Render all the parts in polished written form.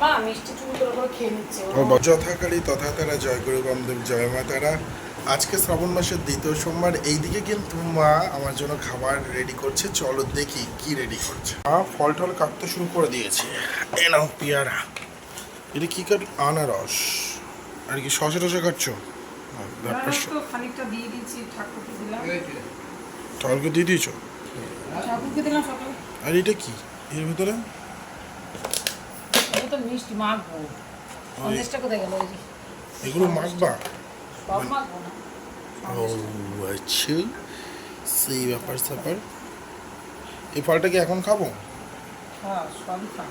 বাবা মিষ্টি চুরি করে খেয়ে নিচ্ছে যথাকালী তথা তারা জয় গুরু বামদেব জয় মা তারা। আজকে শ্রাবণ মাসের দ্বিতীয় সোমবার, এইদিকে কিন্তু মা আমার জন্য খাবার রেডি করছে। চলো দেখি কি রেডি করছে। মা ফল টল কাটতে শুরু করে দিয়েছে। এ নাও পেয়ারা, এটা কি কাট? আনারস। আর কি শসা টসা কাটছো? খানিকটা দিয়ে দিয়েছি, ঠাকুরকে দিলাম। ঠাকুরকে দিয়ে দিয়েছো? ঠাকুরকে দিলাম সকালে। আর এটা কি এর ভিতরে? এটা তো মিষ্টি মাখবো। সন্দেশটা কোথায় গেল? ওই যে এগুলো মাখবা? সব মাখবো না। ও আচ্ছা, সেই ব্যাপার স্যাপার। এই ফলটা কি এখন খাবো? হ্যাঁ সবই খা,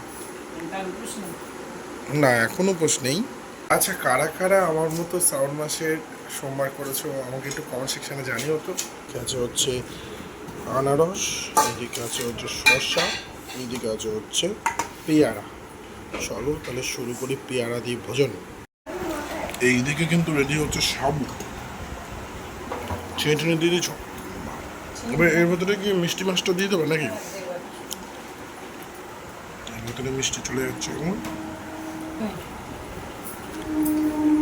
তার উপোস নেই। না, এখন উপোস নেই। আচ্ছা, কারা কারা আমার মতো শ্রাবণ মাসের সোমবার করেছো আমাকে একটু কমেন্ট সেকশনে জানিও তো। আছে হচ্ছে আনারস, এইদিকে আছে হচ্ছে শসা, এইদিকে আছে হচ্ছে পেয়ারা। চলো তাহলে শুরু করি পেয়ারা দিয়ে ভোজন। এইদিকে কিন্তু রেডি হচ্ছে সাবু। চিনি টিনি দিয়ে দিচ্ছ? এবার এর ভেতরে কি মিষ্টি মাছটা দিয়ে দেবে নাকি? এর ভেতরে মিষ্টি চলে যাচ্ছে এখন।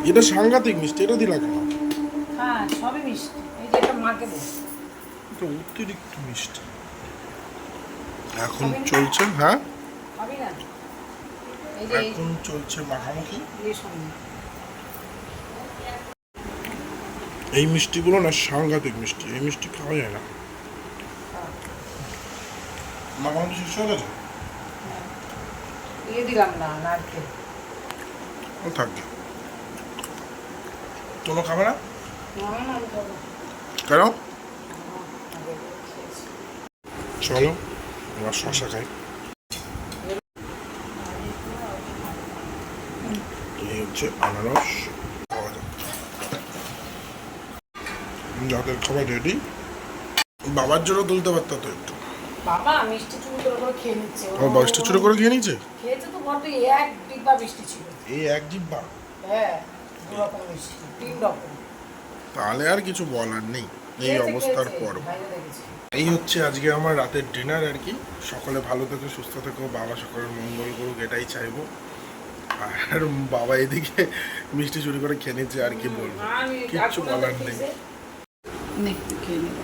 এটা সাংঘাতিক মিষ্টি, এটা দিলা কেন? হ্যাঁ সবই মিষ্টি। এই যে এটা মাকে দে। এটা অতিরিক্ত মিষ্টি। এখন চলছে, হ্যাঁ খাবি না? এই যে এখন চলছে মাখামাখি। এই সঙ্গে এই মিষ্টিগুলো না সাংঘাতিক মিষ্টি, এই মিষ্টি খাওয়া যায় না। মাখামাখি শেষ হয়ে গেছে? দিয়ে দিলাম না নারকেল। থাকবে। তোমরা খাবে না? না আমি খাবো। কেন? চলো এবার শশা খাই। এই হচ্ছে আনারস। খাওয়া যাক। যাদের খাবার রেডি, বাবার জন্য তুলতে পারতো তো একটু। বাবা মিষ্টি চুরি করে খেয়ে নিচ্ছে। ও বয়সটা ছোট করে খেয়ে নিয়েছে? খেয়েছে তো বড্ড, এক ডিব্বা মিষ্টি ছিল। এই এক জিব্বা? হ্যাঁ, দু রকম মিষ্টি, 3 রকম। তাহলে আর কিছু বলার নেই এই অবস্থার পর। বাইরে দেখেছি। এই হচ্ছে আজকে আমার রাতের ডিনার আর কি। সকলে ভালো থেকো, সুস্থ থেকো, বাবা সকলের মঙ্গল করুক, এটাই চাইবো। আর বাবা এদিকে মিষ্টি চুরি করে খেয়ে নিচ্ছে, আর কি বলবো, কিচ্ছু বলার নেই। খেয়ে নেবো।